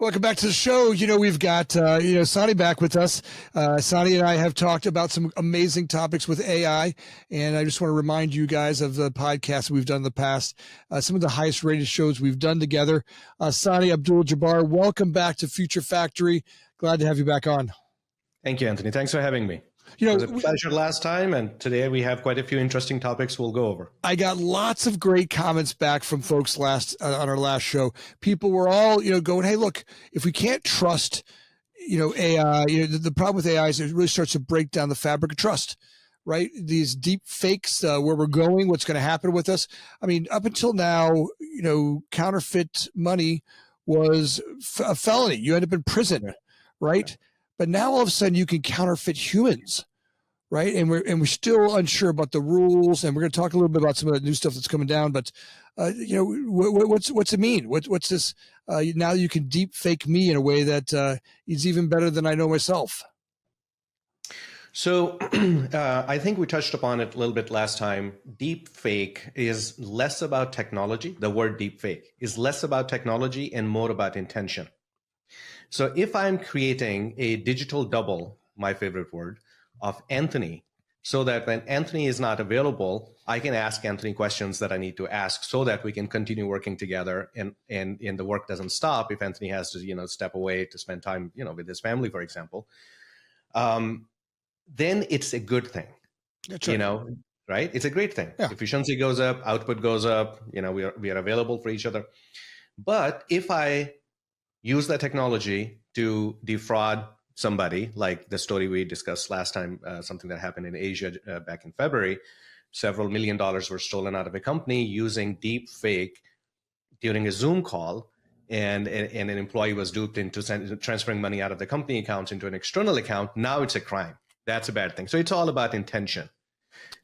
Welcome back to the show. We've got, Sani back with us. Sani and I have talked about some amazing topics with AI, and I just want to remind you guys of the podcast we've done in the past, some of the highest rated shows we've done together. Sani Abdul Jabbar, welcome back to Future Factory. Glad to have you back on. Thank you, Anthony. Thanks for having me. It was a pleasure last time, and today we have quite a few interesting topics we'll go over. I got lots of great comments back from folks on our last show. People were all, going, hey, look, if we can't trust, AI, the problem with AI is it really starts to break down the fabric of trust, right? These deep fakes, where we're going, what's going to happen with us. I mean, up until now, counterfeit money was a felony. You end up in prison, right? Yeah. But now all of a sudden you can counterfeit humans, right? And we're still unsure about the rules, and we're going to talk a little bit about some of the new stuff that's coming down. But what's it mean? What's this? Now you can deep fake me in a way that is even better than I know myself. So I think we touched upon it a little bit last time. Deep fake is less about technology. The word deep fake is less about technology and more about intention. So if I'm creating a digital double, my favorite word, of Anthony, so that when Anthony is not available, I can ask Anthony questions that I need to ask so that we can continue working together and the work doesn't stop if Anthony has to, step away to spend time, with his family, for example. Then it's a good thing. That's right. Right? It's a great thing. Yeah. Efficiency goes up, output goes up, we are available for each other. But if I use that technology to defraud somebody, like the story we discussed last time, something that happened in Asia back in February, several $1 million were stolen out of a company using deep fake during a Zoom call, and an employee was duped into transferring money out of the company accounts into an external account. Now it's a crime. That's a bad thing. So it's all about intention.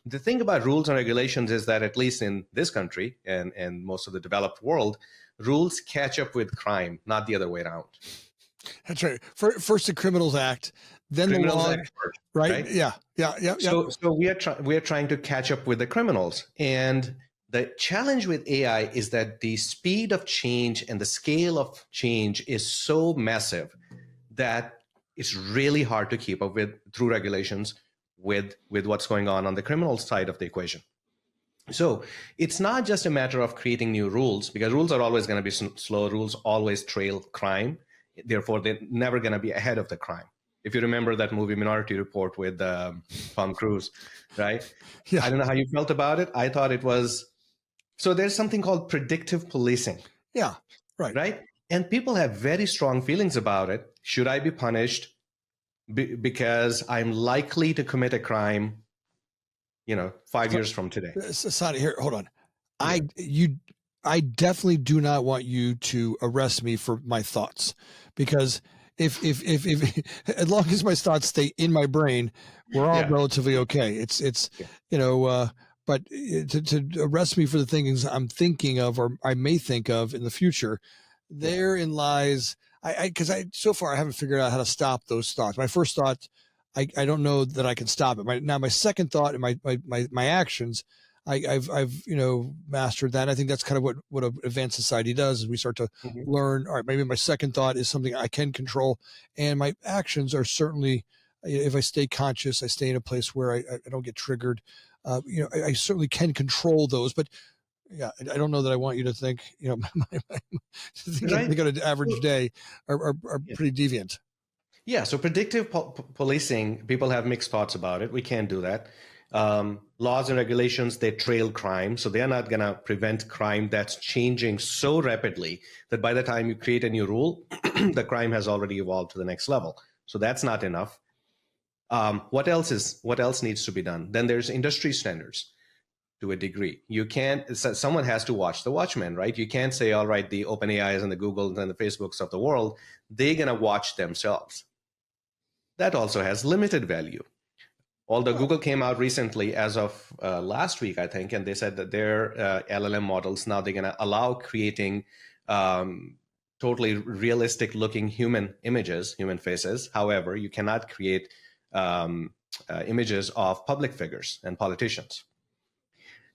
The thing about rules and regulations is that, at least in this country and most of the developed world, rules catch up with crime, not the other way around. That's right. First the criminals act, then the law, right? Yeah. So we are trying to catch up with the criminals. And the challenge with AI is that the speed of change and the scale of change is so massive that it's really hard to keep up with through regulations with what's going on the criminal side of the equation. So it's not just a matter of creating new rules, because rules are always going to be slow. Rules always trail crime. Therefore, they're never going to be ahead of the crime. If you remember that movie Minority Report with Tom Cruise, right? Yeah. I don't know how you felt about it. I thought it was... So there's something called predictive policing. Yeah, right. Right? And people have very strong feelings about it. Should I be punished because I'm likely to commit a crime 5 years from today? Sani, here, hold on. Yeah. I definitely do not want you to arrest me for my thoughts, because if as long as my thoughts stay in my brain, we're all relatively okay. But to arrest me for the things I'm thinking of or I may think of in the future, therein lies. Because so far I haven't figured out how to stop those thoughts. My first thought, I don't know that I can stop it. My second thought and my actions, I've mastered that. I think that's kind of what an advanced society does, is we start to learn, all right, maybe my second thought is something I can control, and my actions are certainly, if I stay conscious, I stay in a place where I don't get triggered. I certainly can control those, but yeah, I don't know that I want you to think, my things I think on an average day are pretty deviant. Yeah. So predictive policing, people have mixed thoughts about it. We can't do that. Laws and regulations, they trail crime. So they're not going to prevent crime that's changing so rapidly that by the time you create a new rule, the crime has already evolved to the next level. So that's not enough. What else needs to be done? Then there's industry standards to a degree. Someone has to watch the watchmen, right? You can't say, all right, the OpenAIs and the Googles and the Facebooks of the world, they're going to watch themselves. That also has limited value. Although Google came out recently, as of last week, I think, and they said that their LLM models, now they're going to allow creating totally realistic looking human images, human faces. However, you cannot create images of public figures and politicians.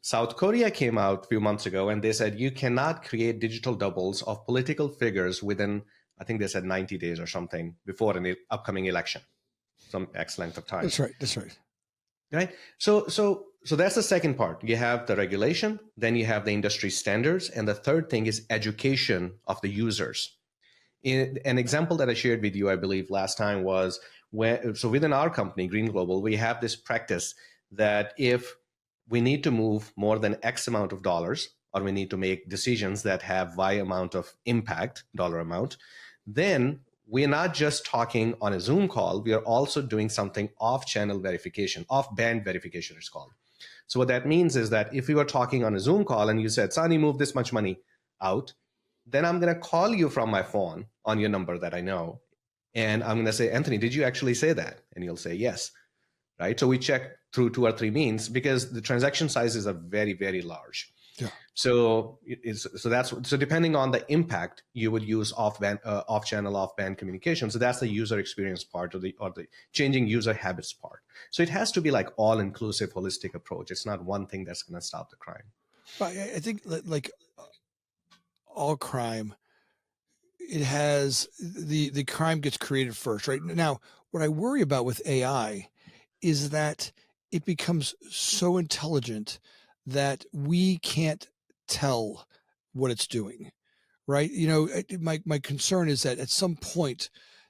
South Korea came out a few months ago and they said you cannot create digital doubles of political figures within I think they said 90 days or something before an upcoming election, some X length of time. That's right. That's right. Right. So that's the second part. You have the regulation, then you have the industry standards, and the third thing is education of the users. An example that I shared with you, I believe, last time was so within our company, Green Global, we have this practice that if we need to move more than X amount of dollars, or we need to make decisions that have Y amount of impact, dollar amount, then we're not just talking on a Zoom call, we are also doing something off-channel verification, off-band verification it's called. So what that means is that if we were talking on a Zoom call and you said, Sani, move this much money out, then I'm going to call you from my phone on your number that I know. And I'm going to say, Anthony, did you actually say that? And you'll say, yes. Right. So we check through 2 or 3 means because the transaction sizes are very, very large. Yeah. So depending on the impact, you would use off-channel, off-band communication. So that's the user experience part or the changing user habits part. So it has to be like all-inclusive, holistic approach. It's not one thing that's going to stop the crime. But I think like all crime, it has the crime gets created first, right? Now, what I worry about with AI is that it becomes so intelligent that we can't tell what it's doing, right? You know, my concern is that at some point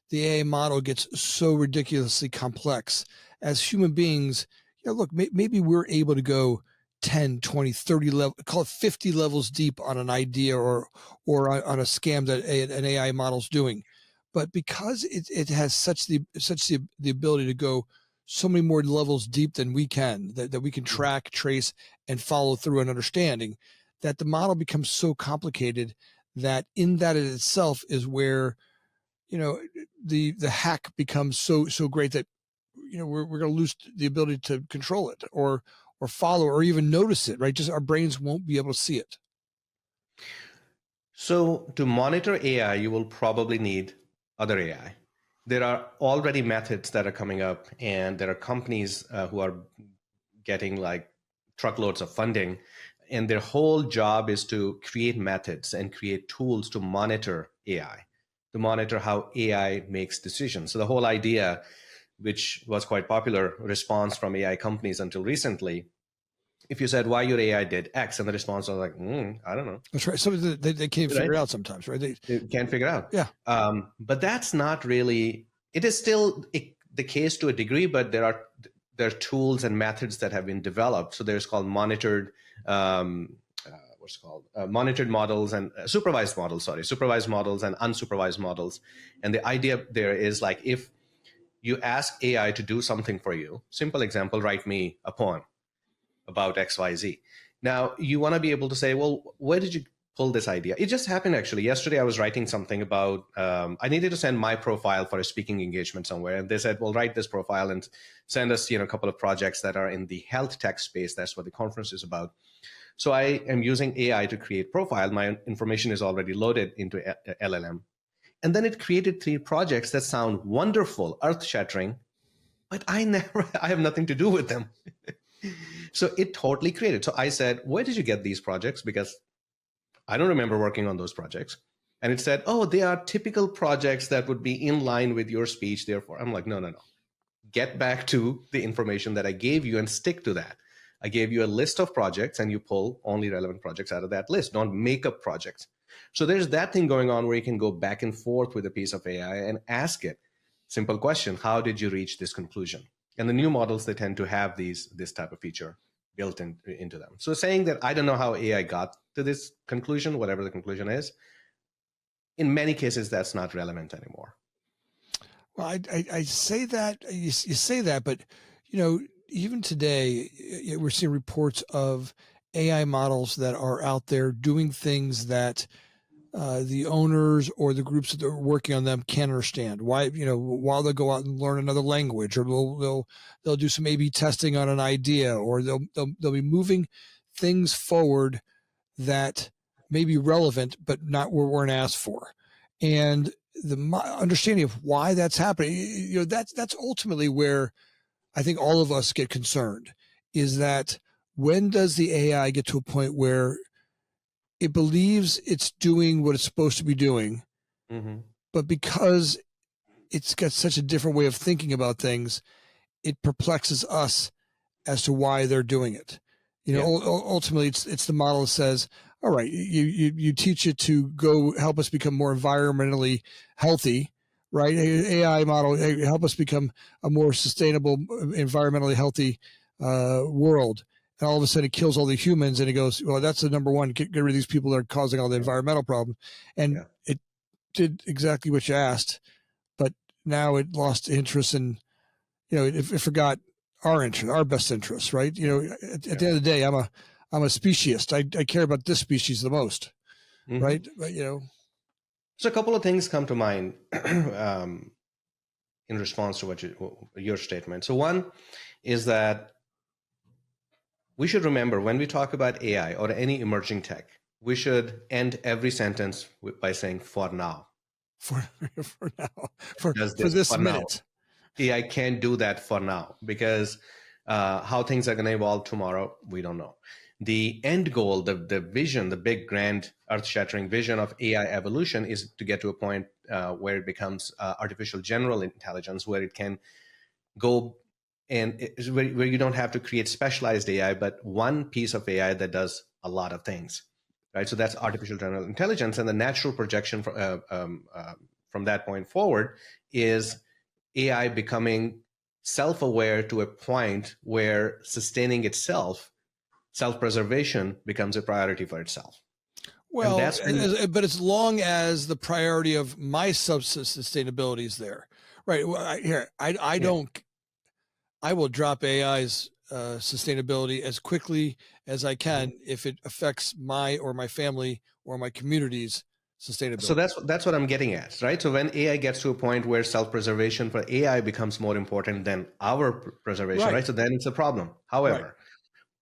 the AI model gets so ridiculously complex as human beings, you know, look, maybe we're able to go 10, 20, 30 level, call it 50 levels deep on an idea or on a scam that an AI model's doing. But because it has such the ability to go so many more levels deep than we can, that we can track, trace, and follow through and understanding, that the model becomes so complicated that in that in itself is where, you know, the hack becomes so great that, you know, we're going to lose the ability to control it or follow or even notice it, right? Just our brains won't be able to see it. So to monitor AI, you will probably need other AI. There are already methods that are coming up, and there are companies who are getting like truckloads of funding, and their whole job is to create methods and create tools to monitor AI, to monitor how AI makes decisions. So the whole idea, which was quite popular response from AI companies until recently, if you said why your AI did X, and the response was like, I don't know. That's right. Something they can't figure out sometimes, right? They can't figure out. Yeah. But that's not really, it is still the case to a degree, but there are tools and methods that have been developed. So there's called monitored, monitored models and supervised models and unsupervised models. And the idea there is like, if you ask AI to do something for you, simple example, write me a poem about XYZ. Now, you want to be able to say, well, where did you pull this idea? It just happened actually. Yesterday, I was writing something about, I needed to send my profile for a speaking engagement somewhere. And they said, well, write this profile and send us, a couple of projects that are in the health tech space. That's what the conference is about. So I am using AI to create profile. My information is already loaded into LLM. And then it created 3 projects that sound wonderful, earth-shattering, but I have nothing to do with them. So it totally created. So I said, where did you get these projects? Because I don't remember working on those projects. And it said, oh, they are typical projects that would be in line with your speech. Therefore, I'm like, no. Get back to the information that I gave you and stick to that. I gave you a list of projects and you pull only relevant projects out of that list. Don't make up projects. So there's that thing going on where you can go back and forth with a piece of AI and ask it, simple question, how did you reach this conclusion? And the new models, they tend to have this type of feature built into them. So saying that I don't know how AI got to this conclusion, whatever the conclusion is, in many cases, that's not relevant anymore. Well, I say that, you say that, but, even today, we're seeing reports of AI models that are out there doing things that the owners or the groups that are working on them can't understand. Why, while they'll go out and learn another language, or they'll do some A/B testing on an idea, or they'll be moving things forward that may be relevant but weren't asked for. And the understanding of why that's happening, that's ultimately where I think all of us get concerned, is that when does the AI get to a point where it believes it's doing what it's supposed to be doing, but because it's got such a different way of thinking about things, it perplexes us as to why they're doing it. You know, Yeah. ultimately, it's the model that says, all right, you teach it to go help us become more environmentally healthy, right? AI model, hey, help us become a more sustainable, environmentally healthy world. And all of a sudden, it kills all the humans, and it goes, well, that's the number one. Get rid of these people that are causing all the environmental problem. And Yeah. it did exactly what you asked, but now it lost interest in, you know, it forgot our interest, our best interest, right? You know, at the end of the day, I'm a speciesist. I care about this species the most, Hmm. right? But, you know, So a couple of things come to mind in response to your statement. So one is that we should remember when we talk about AI or any emerging tech, we should end every sentence by saying "for now." for for now, Does for this this for now? minute, AI can't do that for now because how things are going to evolve tomorrow, we don't know. The end goal, the vision, the big, grand, earth-shattering vision of AI evolution is to get to a point where it becomes artificial general intelligence, where it can go and where you don't have to create specialized AI, but one piece of AI that does a lot of things, right? So that's artificial general intelligence, and the natural projection from that point forward is AI becoming self-aware to a point where sustaining itself, self-preservation becomes a priority for itself. And well, that's when, but as long as the priority of my sustainability is there, right? Well, I yeah. don't, I will drop AI's sustainability as quickly as I Mhm. can if it affects my or my family or my community's So sustainability. that's what I'm getting at, right? So when AI gets to a point where self-preservation for AI becomes more important than our preservation, Right, right? So then it's a problem. right. However,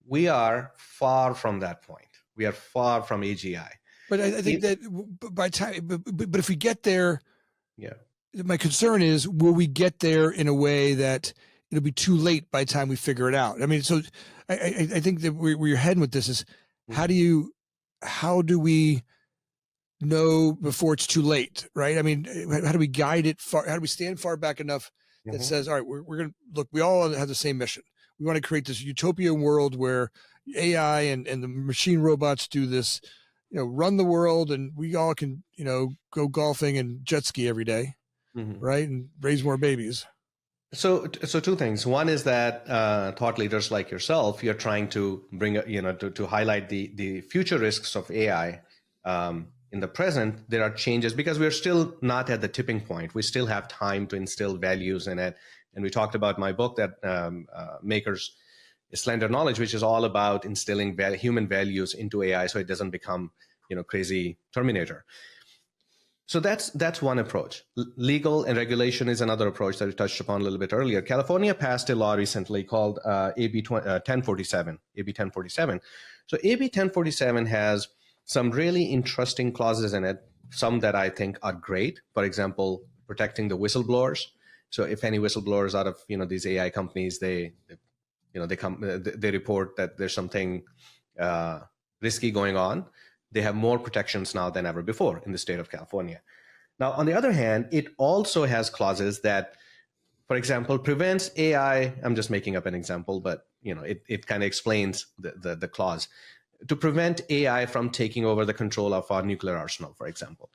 we are far from that point. We are far from AGI. But I think It, that by time, but if we get there, yeah. my concern is, will we get there in a way that it'll be too late by the time we figure it out? I mean, so I think that where you're heading with this is, how Mhm. do you, how do we know before it's too late, right? I mean, how do we guide it far? How do we stand far back enough that Mhm. says, all right, we're going to look, we all have the same mission. We want to create this utopian world where AI and the machine robots do this, you know, run the world, and we all can, you know, go golfing and jet ski every day, Mhm. right? And raise more babies. So two things. One is that thought leaders like yourself, you're trying to bring, to highlight the future risks of AI. In the present, there are changes because we're still not at the tipping point. We still have time to instill values in it. And we talked about my book that makers slender knowledge, which is all about instilling human values into AI so it doesn't become, crazy Terminator. So that's one approach. Legal and regulation is another approach that we touched upon a little bit earlier. California passed a law recently called AB 1047. AB 1047. So AB 1047 has some really interesting clauses in it. Some that I think are great. For example, protecting the whistleblowers. So if any whistleblowers out of these AI companies, they report that there's something uh, risky going on, they have more protections now than ever before in the state of California. Now, on the other hand, it also has clauses that, for example, prevents AI. I'm just making up an example, but it kind of explains the clause to prevent AI from taking over the control of our nuclear arsenal, for example,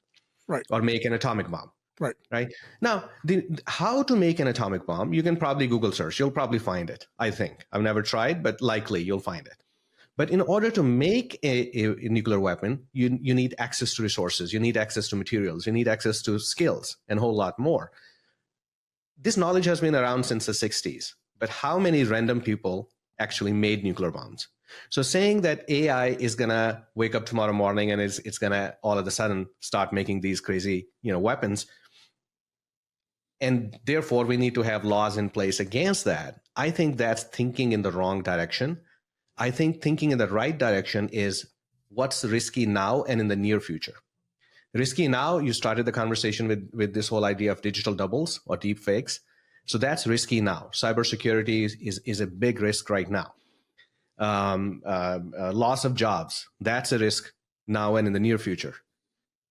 Right, or make an atomic bomb. right. Right now, how to make an atomic bomb, you can probably Google search. You'll probably find it. I think I've never tried, but likely you'll find it. But in order to make a nuclear weapon, you need access to resources, you need access to materials, you need access to skills, and a whole lot more. This knowledge has been around since the 60s, but how many random people actually made nuclear bombs? So saying that AI is going to wake up tomorrow morning and it's going to all of a sudden start making these crazy weapons, and therefore we need to have laws in place against that, I think that's thinking in the wrong direction. I think thinking in the right direction is what's risky now and in the near future. Risky now, you started the conversation with this whole idea of digital doubles or deep fakes. So that's risky now. Cybersecurity is a big risk right now. Loss of jobs, that's a risk now and in the near future.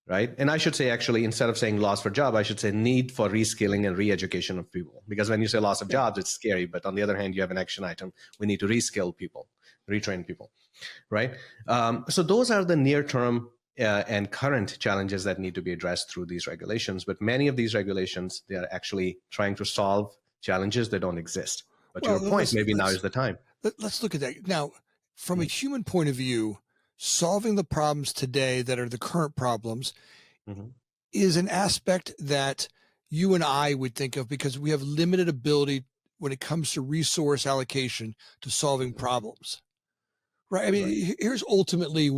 right? And I should say, actually, instead of saying loss for job, I should say need for reskilling and re-education of people. Because when you say loss of jobs, it's scary. But on the other hand, you have an action item. We need to reskill people, retrain people, right? So those are the near-term and current challenges that need to be addressed through these regulations. But many of these regulations, they are actually trying to solve challenges that don't exist. But to your point, maybe now is the time. Let's look at that. Now, from a human point of view, solving the problems today that are the current problems is an aspect that you and I would think of because we have limited ability when it comes to resource allocation to solving problems. Right. I mean, here's ultimately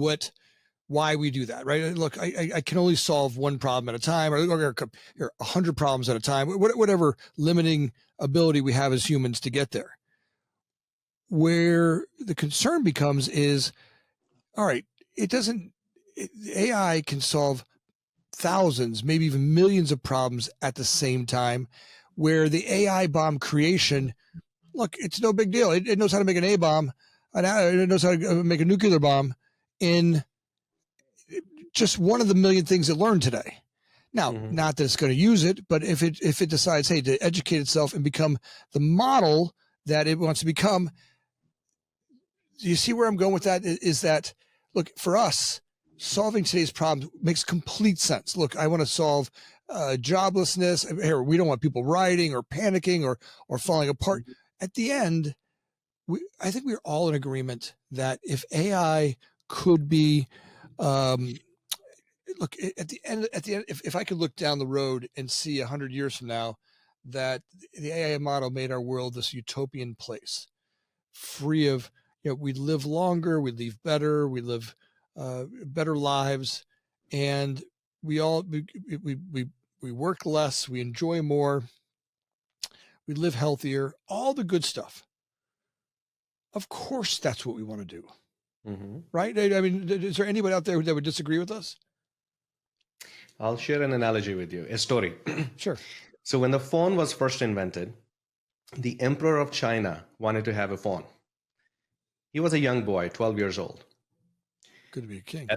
why we do that, right? Look, I can only solve one problem at a time, or 100 problems at a time, whatever limiting ability we have as humans to get there. Where the concern becomes is, all right, AI can solve thousands, maybe even millions of problems at the same time, where the AI bomb creation, look, it's no big deal. It knows how to make an A bomb, it knows how to make a nuclear bomb in just one of the million things it learned today. Now, not that it's going to use it, but if it decides, hey, to educate itself and become the model that it wants to become, do you see where I'm going with that? Is that, look, for us, solving today's problems makes complete sense. Look, I want to solve joblessness. Here, we don't want people rioting or panicking or falling apart. At the end, I think we're all in agreement that if AI could be, look, at the end, if I could look down the road and see 100 years from now that the AI model made our world this utopian place, free of, we live longer, we live better, we live better lives, and we work less, we enjoy more, we live healthier, all the good stuff. Of course, that's what we want to do, right? I mean, is there anybody out there that would disagree with us? I'll share an analogy with you, a story. Sure. So when the phone was first invented, the emperor of China wanted to have a phone. He was a young boy, 12 years old. Good to be a king.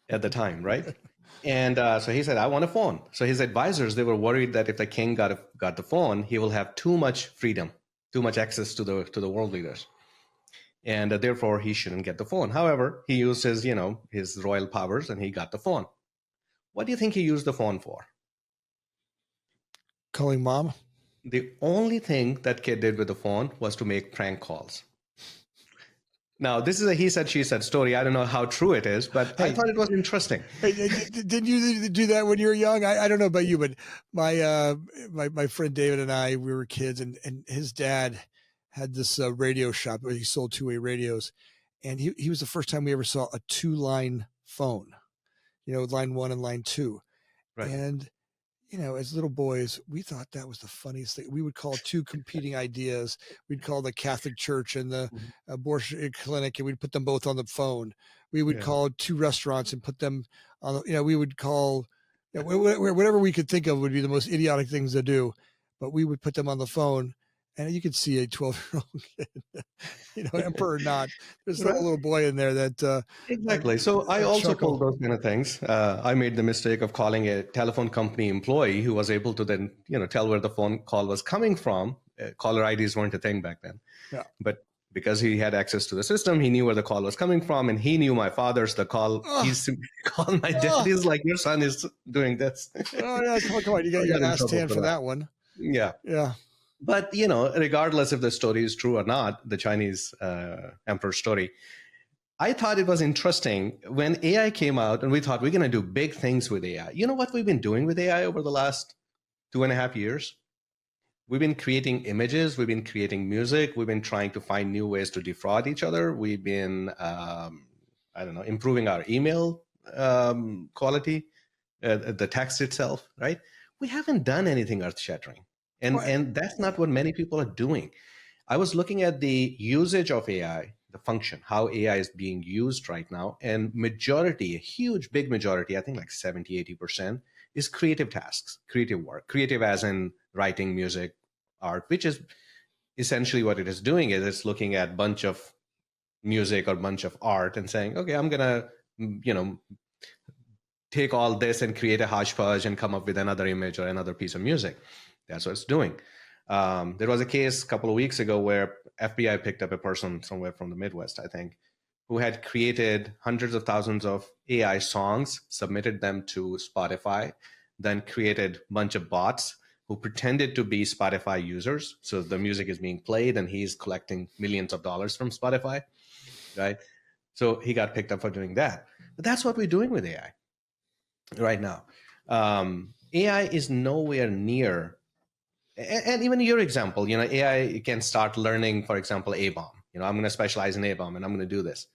At the time, right? And so he said, I want a phone. So his advisors, they were worried that if the king got the phone, he will have too much freedom, too much access to the world leaders. And therefore, he shouldn't get the phone. However, he used his royal powers and he got the phone. What do you think he used the phone for? Calling mom? The only thing that kid did with the phone was to make prank calls. Now, this is a he said, she said story. I don't know how true it is, but I thought it was interesting. Hey, didn't you do that when you were young? I don't know about you, but my friend David and I, we were kids, and his dad had this radio shop where he sold two-way radios. And he was the first time we ever saw a two-line phone, line 1 and line 2. Right. And, as little boys, we thought that was the funniest thing. We would call two competing ideas. We'd call the Catholic Church and the abortion clinic, and we'd put them both on the phone. We would call two restaurants and put them on, we would call, whatever we could think of would be the most idiotic things to do, but we would put them on the phone. And you could see a 12-year-old kid, emperor or not. There's a little boy in there that exactly. So I also pulled those kind of things. I made the mistake of calling a telephone company employee who was able to then, tell where the phone call was coming from. Caller IDs weren't a thing back then. Yeah. But because he had access to the system, he knew where the call was coming from, and he knew my father's the call. He's called my dad. He's like, your son is doing this. Oh yeah, come on, you got your last hand for that one. Yeah. Yeah. But, regardless if the story is true or not, the Chinese emperor story, I thought it was interesting when AI came out and we thought we're going to do big things with AI. You know what we've been doing with AI over the last 2.5 years? We've been creating images. We've been creating music. We've been trying to find new ways to defraud each other. We've been, improving our email quality, the text itself, right? We haven't done anything earth-shattering. And that's not what many people are doing. I was looking at the usage of AI, the function, how AI is being used right now. And a huge, big majority, I think like 70, 80% is creative tasks, creative work, creative as in writing, music, art, which is essentially what it is doing is it's looking at a bunch of music or bunch of art and saying, okay, I'm going to, take all this and create a hodgepodge and come up with another image or another piece of music. That's what it's doing. There was a case a couple of weeks ago where FBI picked up a person somewhere from the Midwest, I think, who had created hundreds of thousands of AI songs, submitted them to Spotify, then created a bunch of bots who pretended to be Spotify users. So the music is being played and he's collecting millions of dollars from Spotify, right? So he got picked up for doing that. But that's what we're doing with AI right now. AI is nowhere near, and even your example, AI can start learning, for example, A-bomb. I'm going to specialize in A-bomb and I'm going to do this.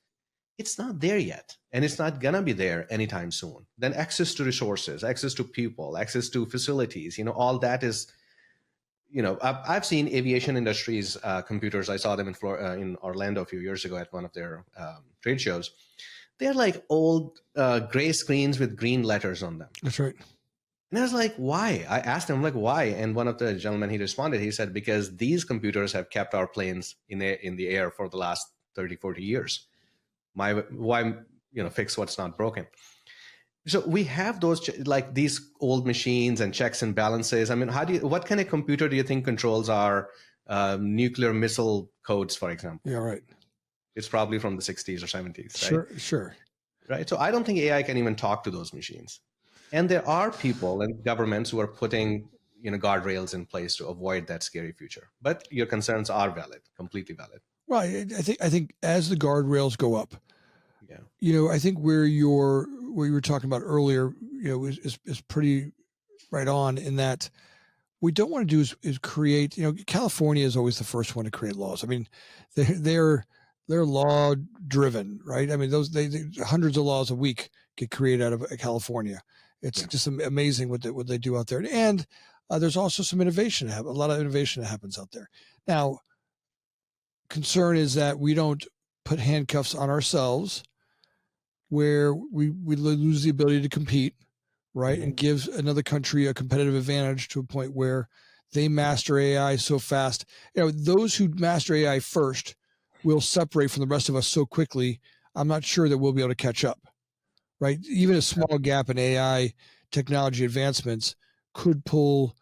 It's not there yet, and it's not going to be there anytime soon. Then access to resources, access to people, access to facilities, all that is, I've seen aviation industries computers. I saw them in Orlando a few years ago at one of their trade shows. They're like old gray screens with green letters on them. That's right. And I was like, why? I asked him, like, why? And one of the gentlemen, he responded, he said, because these computers have kept our planes in the air for the last 30, 40 years. Why fix what's not broken? So we have those, like these old machines and checks and balances. I mean, what kind of computer do you think controls our nuclear missile codes, for example? Yeah, right. It's probably from the 60s or 70s, right? Sure. Right. So I don't think AI can even talk to those machines. And there are people and governments who are putting, guardrails in place to avoid that scary future. But your concerns are valid, completely valid. Well, I think as the guardrails go up, yeah, I think where you were talking about earlier, is pretty right on in that we don't want to do is create. California is always the first one to create laws. I mean, they're law driven, right? I mean, they hundreds of laws a week get created out of California. It's just amazing what they do out there, and there's also some innovation. A lot of innovation that happens out there now. Concern is that we don't put handcuffs on ourselves where we lose the ability to compete, right? And gives another country a competitive advantage to a point where they master AI so fast. Those who master AI first will separate from the rest of us so quickly. I'm not sure that we'll be able to catch up, right? Even a small gap in AI technology advancements could pull,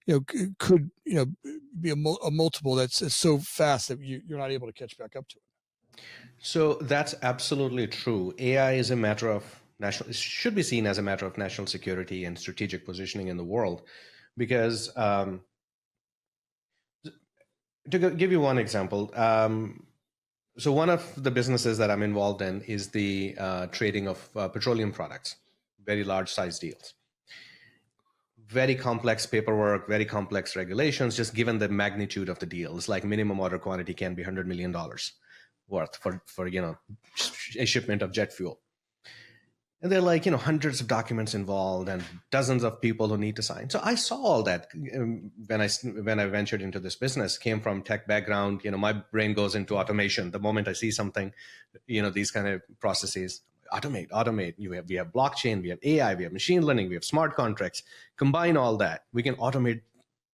be a multiple that's so fast that you're not able to catch back up to it. So that's absolutely true. AI is a matter of it should be seen as a matter of national security and strategic positioning in the world, because to give you one example, so one of the businesses that I'm involved in is the trading of petroleum products, very large size deals. Very complex paperwork, very complex regulations, just given the magnitude of the deal. It's like minimum order quantity can be $100 million worth for a shipment of jet fuel. And there are like, hundreds of documents involved and dozens of people who need to sign. So I saw all that when I ventured into this business. Came from tech background, my brain goes into automation. The moment I see something, these kind of processes, automate. We have blockchain, we have AI, we have machine learning, we have smart contracts. Combine all that, we can automate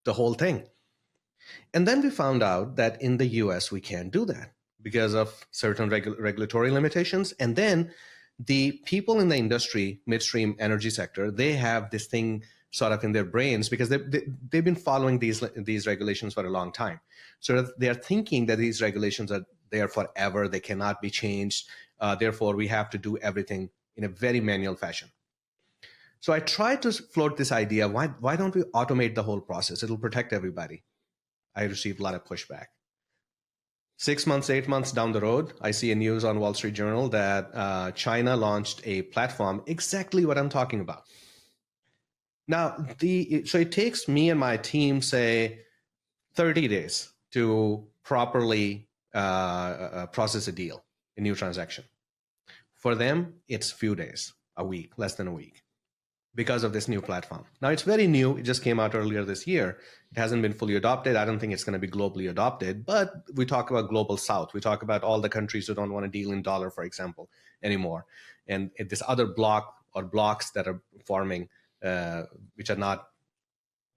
the whole thing. And then we found out that in the US, we can't do that because of certain regulatory limitations. And then the people in the industry, midstream energy sector, they have this thing sort of in their brains because they've been following these regulations for a long time. So they're thinking that these regulations are there forever. They cannot be changed. Therefore, we have to do everything in a very manual fashion. So I tried to float this idea, why don't we automate the whole process? It'll protect everybody. I received a lot of pushback. 6 months, 8 months down the road, I see a news on Wall Street Journal that China launched a platform, exactly what I'm talking about. Now, so it takes me and my team, say, 30 days to properly process a deal, a new transaction. For them, it's few days, a week, less than a week, because of this new platform. Now, it's very new. It just came out earlier this year. It hasn't been fully adopted. I don't think it's going to be globally adopted, but we talk about global south. We talk about all the countries who don't want to deal in dollar, for example, anymore. And this other block or blocks that are forming, which are not,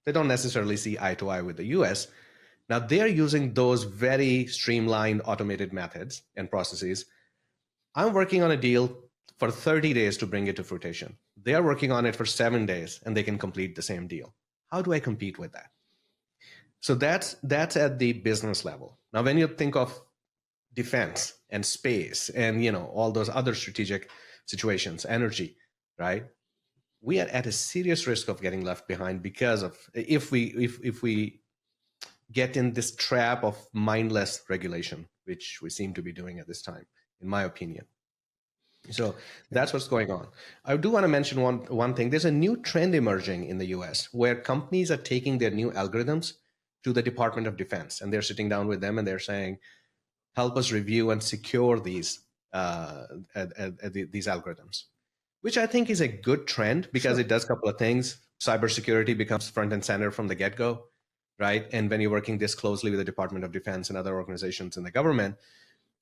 they don't necessarily see eye to eye with the US. Now, they're using those very streamlined automated methods and processes. I'm working on a deal for 30 days to bring it to fruition. They are working on it for 7 days and they can complete the same deal. How do I compete with that? So that's at the business level. Now, when you think of defense and space and all those other strategic situations, energy, right? We are at a serious risk of getting left behind because of if we get in this trap of mindless regulation, which we seem to be doing at this time, in my opinion. So that's what's going on. I do want to mention one thing. There's a new trend emerging in the US where companies are taking their new algorithms to the Department of Defense, and they're sitting down with them and they're saying, help us review and secure these algorithms, which I think is a good trend because it does a couple of things. Cybersecurity becomes front and center from the get-go, right? And when you're working this closely with the Department of Defense and other organizations in the government,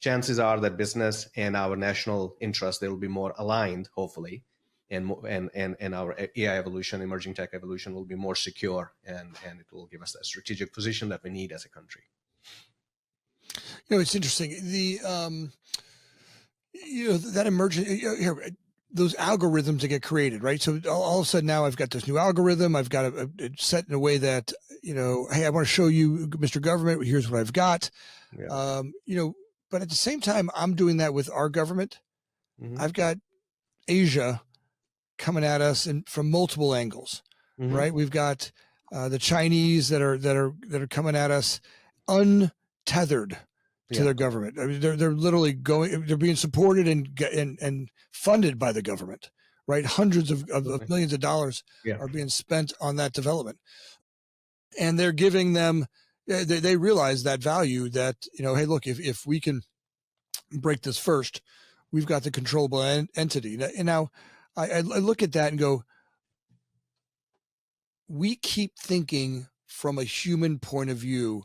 chances are that business and our national interests, they will be more aligned, hopefully, and our AI evolution, emerging tech evolution will be more secure, and it will give us that strategic position that we need as a country. It's interesting. That emerging here, those algorithms that get created, right? So all of a sudden now I've got this new algorithm. I've got it set in a way that, hey, I want to show you, Mr. Government, here's what I've got. Yeah. But at the same time, I'm doing that with our government. Mm-hmm. I've got Asia coming at us from multiple angles, mm-hmm. right? We've got the Chinese that are coming at us untethered to their government. I mean, they're literally they're being supported and funded by the government, right? Hundreds of millions of dollars are being spent on that development, and they're giving them. They realize that value that, hey, look, if we can break this first, we've got the controllable entity. And now I look at that and go, we keep thinking from a human point of view,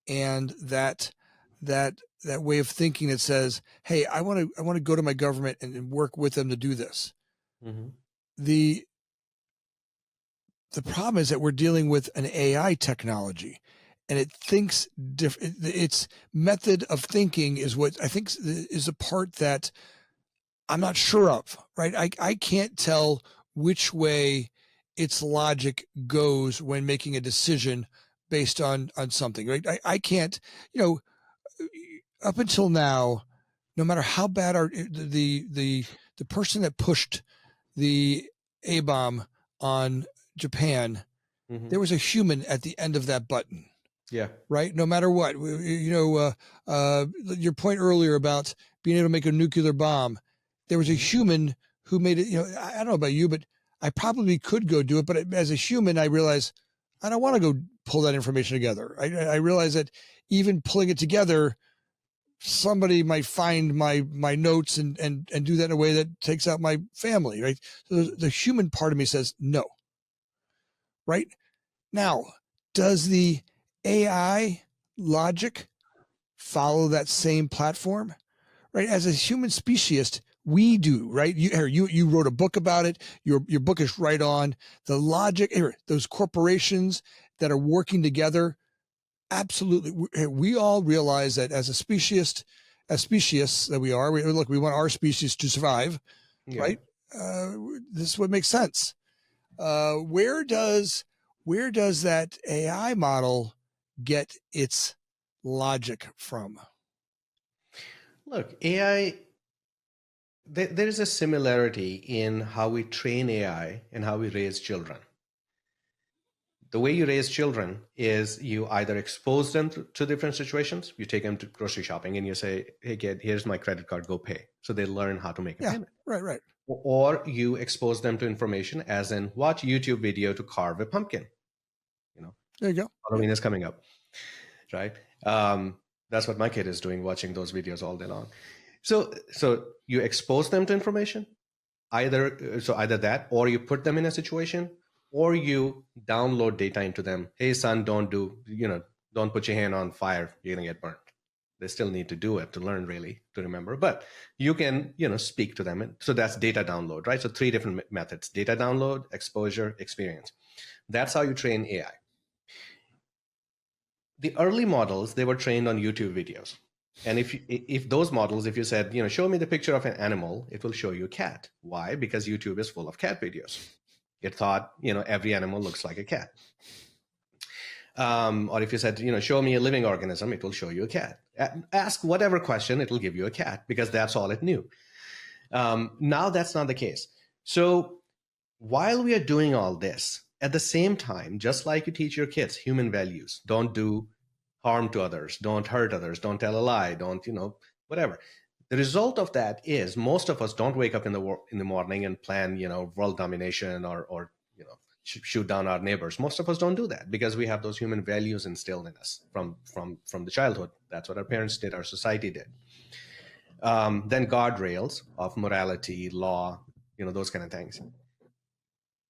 and that way of thinking that says, hey, I want to go to my government and work with them to do this. Mm-hmm. The problem is that we're dealing with an AI technology, and it thinks different. Its method of thinking is what I think is a part that I'm not sure of, right? I can't tell which way its logic goes when making a decision based on something, right? I can't, up until now, no matter how bad the person that pushed the A-bomb on Japan, mm-hmm. there was a human at the end of that button. Yeah. Right. No matter what, your point earlier about being able to make a nuclear bomb, there was a human who made it. I don't know about you, but I probably could go do it. But as a human, I realize I don't want to go pull that information together. I realize that even pulling it together, somebody might find my notes and do that in a way that takes out my family. Right. So the human part of me says no. Right now, does the AI logic follow that same platform, right? As a human speciesist, we do, right? You wrote a book about it. Your book is right on the logic. Those corporations that are working together, absolutely. We all realize that as species that we are, we want our species to survive, right? This is what makes sense. Where does that AI model get its logic from? Look, AI, there is a similarity in how we train AI and how we raise children. The way you raise children is you either expose them to different situations. You take them to grocery shopping and you say, hey, kid, here's my credit card, go pay. So they learn how to make a payment. Right. Or you expose them to information as in watch YouTube video to carve a pumpkin. There you go. Halloween is coming up, right? That's what my kid is doing, watching those videos all day long. So you expose them to information, either that, or you put them in a situation, or you download data into them. Hey, son, don't put your hand on fire. You're gonna get burnt. They still need to do it to learn, really, to remember. But you can, speak to them. So that's data download, right? So 3 different methods: data download, exposure, experience. That's how you train AI. The early models, they were trained on YouTube videos. And if those models, if you said, show me the picture of an animal, it will show you a cat. Why? Because YouTube is full of cat videos. It thought, every animal looks like a cat. Or if you said, show me a living organism, it will show you a cat. Ask whatever question, it will give you a cat, because that's all it knew. Now that's not the case. So while we are doing all this, at the same time, just like you teach your kids human values, don't do harm to others, don't hurt others, don't tell a lie, don't, whatever. The result of that is most of us don't wake up in the morning and plan, world domination or shoot down our neighbors. Most of us don't do that because we have those human values instilled in us from the childhood. That's what our parents did, our society did. Then guardrails of morality, law, those kind of things.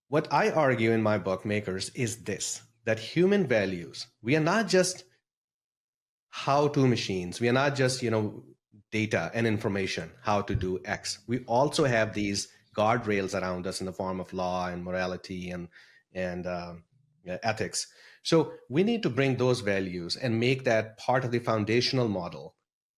What I argue in my book, Makers, is this, that human values, we are not just how-to machines. We are not just, data and information, how to do X. We also have these guardrails around us in the form of law and morality and ethics. So we need to bring those values and make that part of the foundational model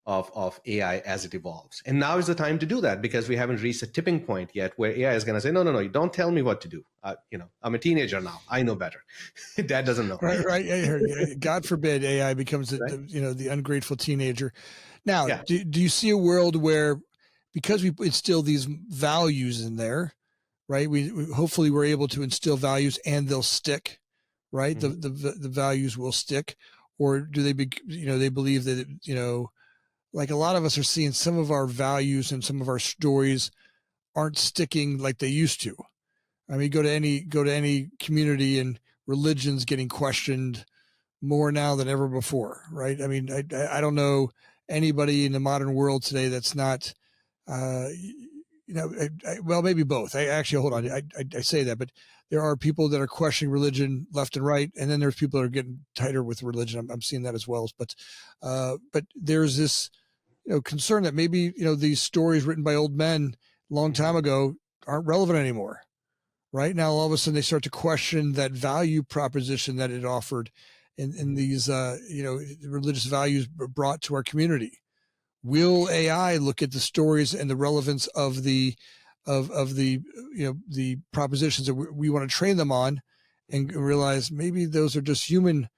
of AI as it evolves. And now is the time to do that, because we haven't reached a tipping point yet where AI is going to say, no, you don't tell me what to do. I'm a teenager now. I know better. Dad doesn't know. Right. God forbid AI becomes the ungrateful teenager. Now, Yeah. do you see a world where, because we instill these values in there, right? We hopefully we're able to instill values and they'll stick, right? Mm-hmm. The values will stick, or do they they believe that like a lot of us are seeing some of our values and some of our stories aren't sticking like they used to. I mean, go to any community and religion's getting questioned more now than ever before, right? I mean, I don't know anybody in the modern world today that's not, well, maybe both. Hold on. I say that, but there are people that are questioning religion left and right, and then there's people that are getting tighter with religion. I'm seeing that as well. But there's this, concern that maybe these stories written by old men a long time ago aren't relevant anymore. Right now, all of a sudden, they start to question that value proposition that it offered, in these religious values brought to our community. Will AI look at the stories and the relevance of the the propositions that we want to train them on, and realize maybe those are just human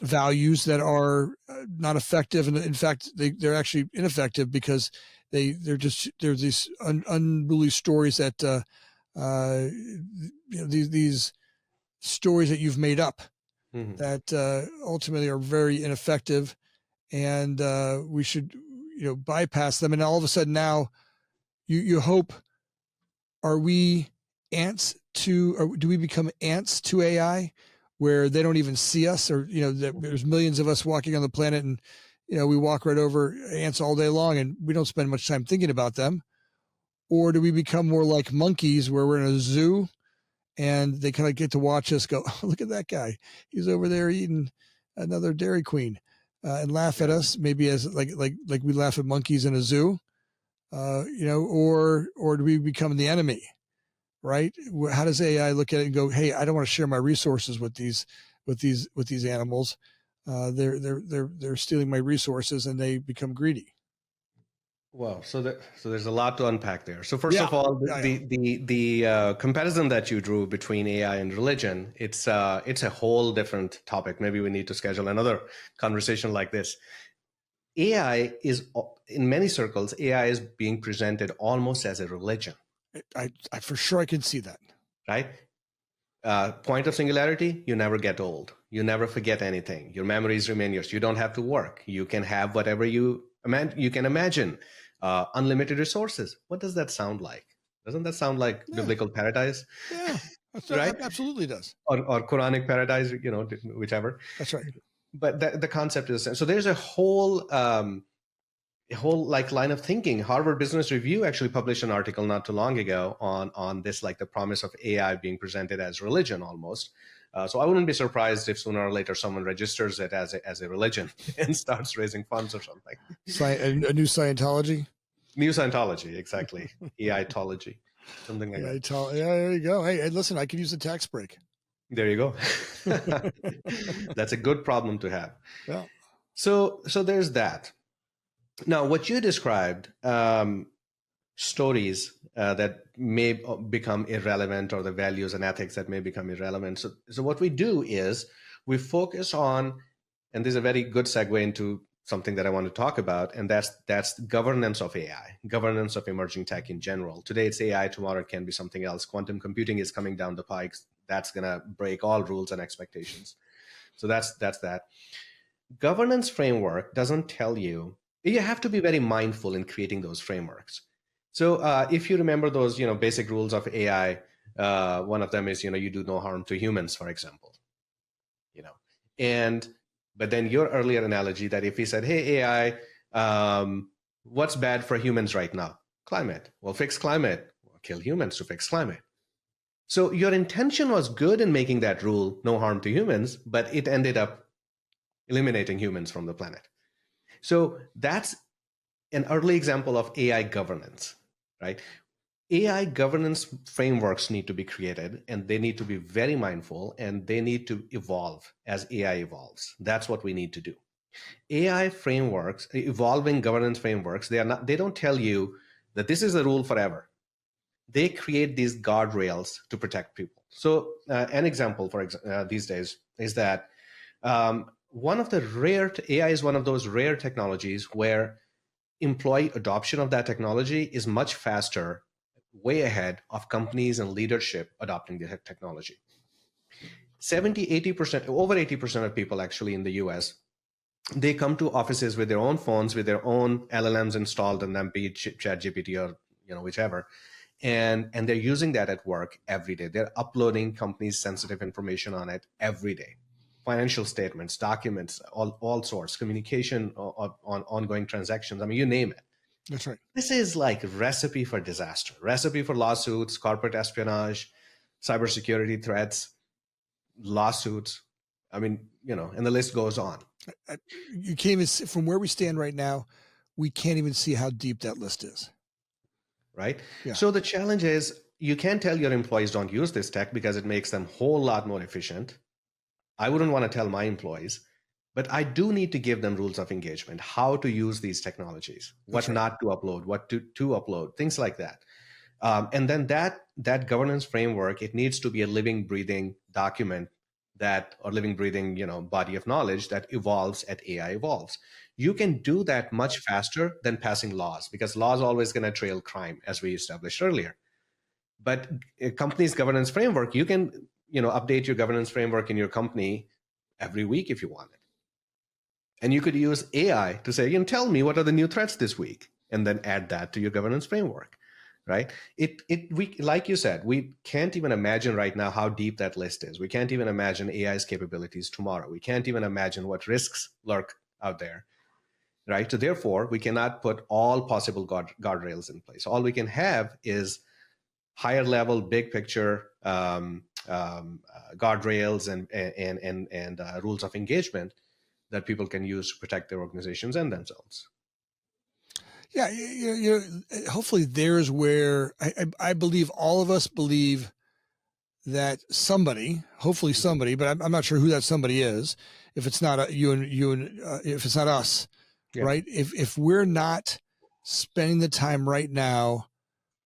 values that are not effective, and in fact they're actually ineffective because they're these unruly stories that these stories that you've made up, mm-hmm. that ultimately are very ineffective, and we should bypass them. And all of a sudden now you hope, are we ants to, or do we become ants to AI, where they don't even see us, or there's millions of us walking on the planet, and we walk right over ants all day long and we don't spend much time thinking about them? Or do we become more like monkeys, where we're in a zoo and they kind of get to watch us go, oh, look at that guy, he's over there eating another Dairy Queen, and laugh at us, maybe as like we laugh at monkeys in a zoo, or do we become the enemy? Right? How does AI look at it and go, hey, I don't want to share my resources with these animals. They're stealing my resources, and they become greedy. Well, so there's a lot to unpack there. So first of all, the comparison that you drew between AI and religion, it's a whole different topic. Maybe we need to schedule another conversation like this. AI is, in many circles, AI is being presented almost as a religion. I for sure I can see that. Right? Point of singularity, you never get old. You never forget anything. Your memories remain yours. You don't have to work. You can have whatever you can imagine. Unlimited resources. What does that sound like? Doesn't that sound like biblical paradise? Yeah, right? Absolutely does. Or Quranic paradise, whichever. That's right. But the concept is, so there's a whole like line of thinking. Harvard Business Review actually published an article not too long ago on this, like the promise of AI being presented as religion almost. So I wouldn't be surprised if sooner or later someone registers it as a religion and starts raising funds or something. A new Scientology? New Scientology, exactly. AI-tology, something like that. Yeah, there you go. Hey, listen, I could use a tax break. There you go. That's a good problem to have. Yeah. So there's that. Now, what you described, stories that may become irrelevant, or the values and ethics that may become irrelevant. So what we do is we focus on, and this is a very good segue into something that I want to talk about, and that's governance of AI, governance of emerging tech in general. Today it's AI, tomorrow it can be something else. Quantum computing is coming down the pike. That's going to break all rules and expectations. So that's that. Governance framework doesn't tell you. You have to be very mindful in creating those frameworks. So if you remember those, basic rules of AI, one of them is, you do no harm to humans, for example. And but then your earlier analogy that if we said, hey, AI, what's bad for humans right now? Climate. Well, fix climate. Well, kill humans to fix climate. So your intention was good in making that rule, no harm to humans, but it ended up eliminating humans from the planet. So that's an early example of AI governance, right? AI governance frameworks need to be created, and they need to be very mindful, and they need to evolve as AI evolves. That's what we need to do. AI frameworks, evolving governance frameworks, they don't tell you that this is the rule forever. They create these guardrails to protect people. So an example for these days is that one of the AI is one of those rare technologies where employee adoption of that technology is much faster, way ahead of companies and leadership adopting the technology. 80%, over 80% of people actually in the US, they come to offices with their own phones, with their own LLMs installed in them, be it ChatGPT or whichever, and they're using that at work every day. They're uploading companies' sensitive information on it every day. Financial statements, documents, all sorts, communication on ongoing transactions. I mean, you name it. That's right. This is like a recipe for disaster, recipe for lawsuits, corporate espionage, cybersecurity threats, lawsuits. I mean, and the list goes on. You can't even see, from where we stand right now, we can't even see how deep that list is. Right? Yeah. So the challenge is you can't tell your employees don't use this tech because it makes them a whole lot more efficient. I wouldn't want to tell my employees, but I do need to give them rules of engagement, how to use these technologies, what not to upload, what to upload, things like that. And then that governance framework, it needs to be a living, breathing document or living, breathing, body of knowledge that evolves as AI evolves. You can do that much faster than passing laws, because laws are always going to trail crime, as we established earlier. But a company's governance framework, you can update your governance framework in your company every week if you want it. And you could use AI to say, tell me what are the new threats this week, and then add that to your governance framework, right? We, like you said, we can't even imagine right now how deep that list is. We can't even imagine AI's capabilities tomorrow. We can't even imagine what risks lurk out there, right? So therefore, we cannot put all possible guardrails in place. All we can have is higher level, big picture guardrails and rules of engagement that people can use to protect their organizations and themselves. Yeah, hopefully there's where I believe all of us believe that somebody, hopefully somebody, but I'm not sure who that somebody is. If it's not you and if it's not us, yeah. Right? If we're not spending the time right now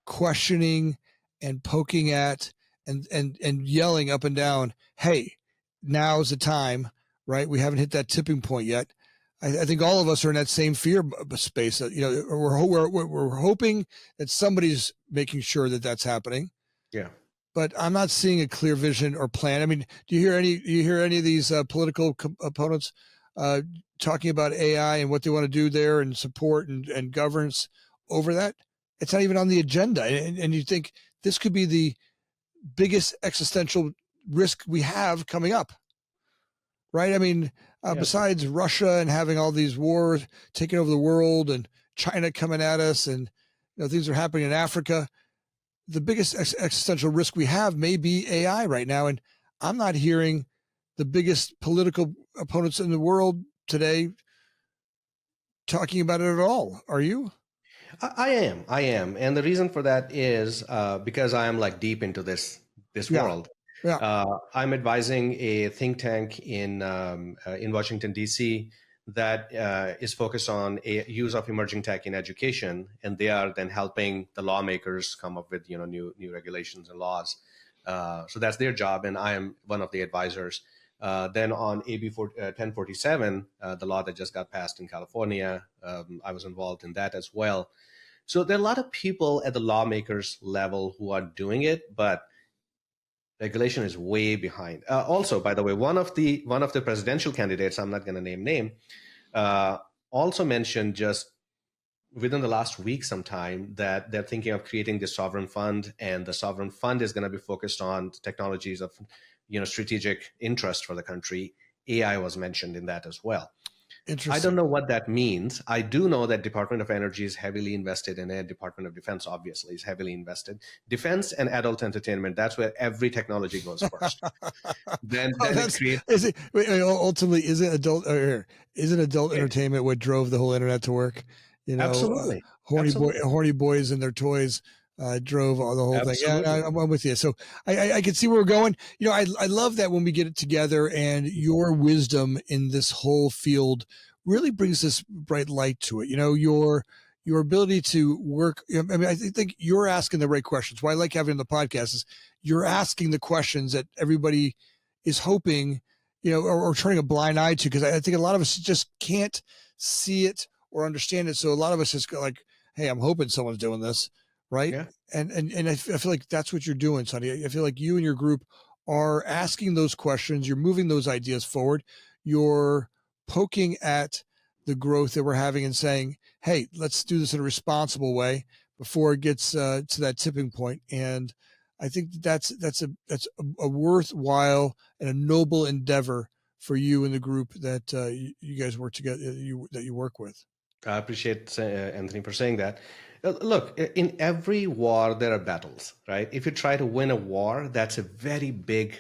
questioning and poking at and yelling up and down, hey, now's the time, right? We haven't hit that tipping point yet. I think all of us are in that same fear space. We're hoping that somebody's making sure that that's happening. Yeah. But I'm not seeing a clear vision or plan. I mean, do you hear any of these political opponents talking about AI and what they want to do there and support and governance over that? It's not even on the agenda. And you think this could be the biggest existential risk we have coming up, right? I mean, besides Russia and having all these wars taking over the world and China coming at us and things are happening in Africa, the biggest existential risk we have may be AI right now. And I'm not hearing the biggest political opponents in the world today talking about it at all. Are you? I am. And the reason for that is because I am like deep into this world. Yeah. I'm advising a think tank in Washington, D.C. that is focused on use of emerging tech in education, and they are then helping the lawmakers come up with new regulations and laws. So that's their job, and I am one of the advisors. Then on AB 1047, the law that just got passed in California, I was involved in that as well. So there are a lot of people at the lawmakers level who are doing it, but regulation is way behind. Also, by the way, one of the presidential candidates, I'm not going to name, also mentioned just within the last week sometime that they're thinking of creating this sovereign fund, and the sovereign fund is going to be focused on technologies of strategic interest for the country. AI was mentioned in that as well. I don't know what that means. I do know that Department of Energy is heavily invested in it. Department of Defense obviously is heavily invested. Defense and adult entertainment, that's where every technology goes first. then it creates... ultimately, isn't adult entertainment what drove the whole internet to work? Absolutely. Horny boys and their toys drove all the whole thing. Yeah, I'm with you. So I can see where we're going. I love that when we get it together, and your wisdom in this whole field really brings this bright light to it. Your ability to work. I mean, I think you're asking the right questions. Why I like having the podcast is you're asking the questions that everybody is hoping, or turning a blind eye to, because I think a lot of us just can't see it or understand it. So a lot of us just go like, hey, I'm hoping someone's doing this. Right. Yeah. And I feel like that's what you're doing, Sani. I feel like you and your group are asking those questions. You're moving those ideas forward. You're poking at the growth that we're having and saying, hey, let's do this in a responsible way before it gets to that tipping point. And I think that's a worthwhile and a noble endeavor for you and the group that you guys work together, that you work with. I appreciate Anthony for saying that. Look, in every war, there are battles, right? If you try to win a war, that's a very big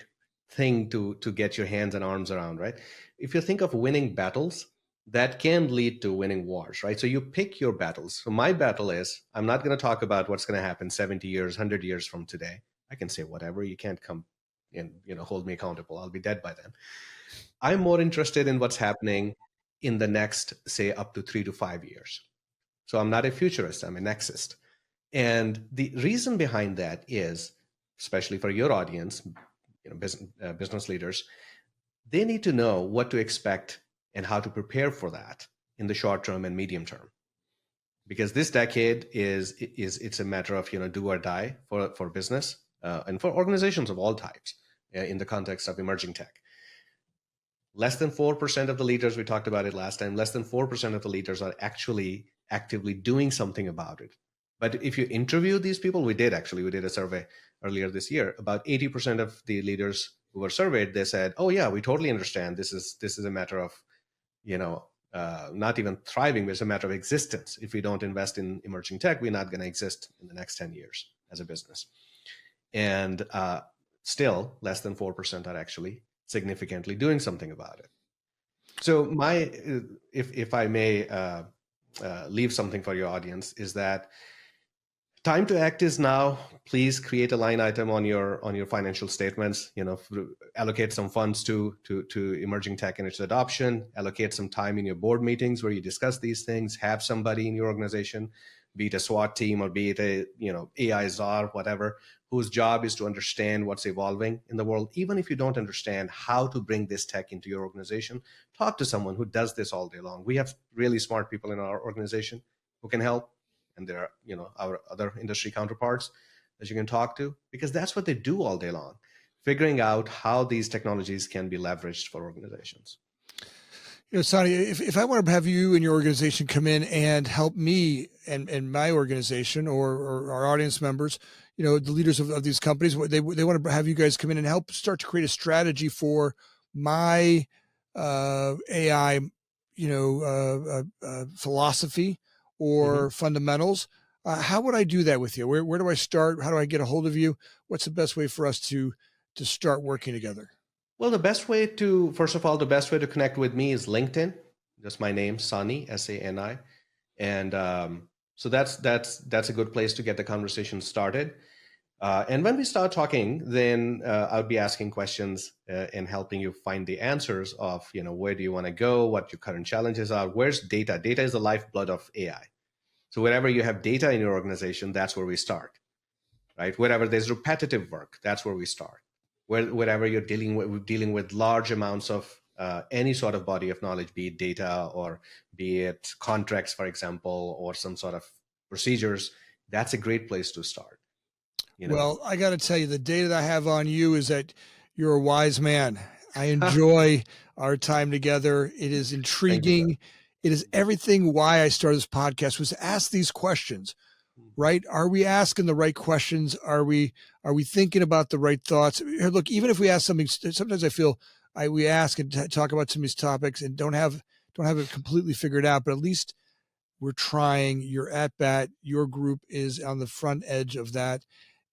thing to get your hands and arms around, right? If you think of winning battles, that can lead to winning wars, right? So you pick your battles. So my battle is, I'm not going to talk about what's going to happen 70 years, 100 years from today. I can say whatever. You can't come and hold me accountable. I'll be dead by then. I'm more interested in what's happening in the next, say, up to 3 to 5 years. So I'm not a futurist, I'm a nexist. And the reason behind that is, especially for your audience, business leaders, they need to know what to expect and how to prepare for that in the short term and medium term. Because this decade it's a matter of do or die for business and for organizations of all types in the context of emerging tech. Less than 4% of the leaders, we talked about it last time, less than 4% of the leaders are actually actively doing something about it. But if you interview these people, we did a survey earlier this year, about 80% of the leaders who were surveyed, they said, oh yeah, we totally understand. This is a matter of, not even thriving, but it's a matter of existence. If we don't invest in emerging tech, we're not going to exist in the next 10 years as a business. And still, less than 4% are actually significantly doing something about it. So if I may leave something for your audience, is that time to act is now. Please create a line item on your financial statements. Allocate some funds to emerging tech and its adoption. Allocate some time in your board meetings where you discuss these things. Have somebody in your organization, be it a SWAT team or be it a AI czar, whatever, whose job is to understand what's evolving in the world. Even if you don't understand how to bring this tech into your organization, talk to someone who does this all day long. We have really smart people in our organization who can help. And there are, our other industry counterparts that you can talk to, because that's what they do all day long, figuring out how these technologies can be leveraged for organizations. Sani, if I want to have you and your organization come in and help me and my organization or our audience members, the leaders of these companies, they want to have you guys come in and help start to create a strategy for my AI, philosophy or fundamentals. How would I do that with you? Where do I start? How do I get a hold of you? What's the best way for us to start working together? Well, first of all, the best way to connect with me is LinkedIn. Just my name, Sani, Sani. And so that's a good place to get the conversation started. And when we start talking, then I'll be asking questions and helping you find the answers of, where do you want to go, what your current challenges are, where's data. Data is the lifeblood of AI. So wherever you have data in your organization, that's where we start, right? Wherever there's repetitive work, that's where we start. Wherever you're dealing with large amounts of any sort of body of knowledge, be it data or be it contracts, for example, or some sort of procedures, that's a great place to start. Well, I got to tell you, the data that I have on you is that you're a wise man. I enjoy our time together. It is intriguing. It is everything why I started this podcast, was to ask these questions, right? Are we asking the right questions? Are we thinking about the right thoughts? Look, even if we ask something, sometimes I feel we ask and talk about some of these topics and don't have it completely figured out, but at least we're trying. You're at bat. Your group is on the front edge of that.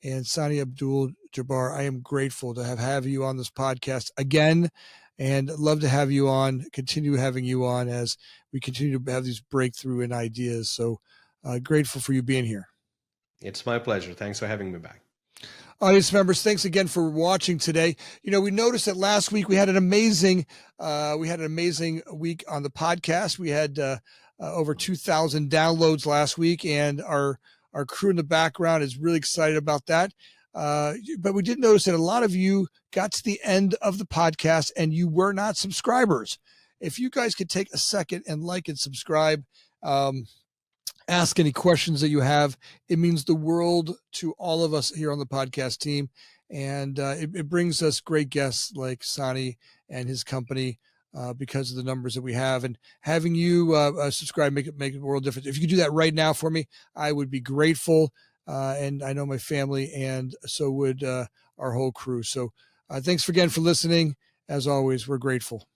And Sani Abdul Jabbar, I am grateful to have you on this podcast again, and love to have you on, continue having you on as we continue to have these breakthrough in ideas. So grateful for you being here. It's my pleasure. Thanks for having me back. Audience members, thanks again for watching today. We noticed that last week we had an amazing week on the podcast. We had over 2,000 downloads last week, and our crew in the background is really excited about that. But we did notice that a lot of you got to the end of the podcast and you were not subscribers. If you guys could take a second and like and subscribe, ask any questions that you have. It means the world to all of us here on the podcast team. And it brings us great guests like Sani and his company because of the numbers that we have. And having you subscribe, make a world difference. If you could do that right now for me, I would be grateful. And I know my family, and so would our whole crew. So thanks again for listening. As always, we're grateful.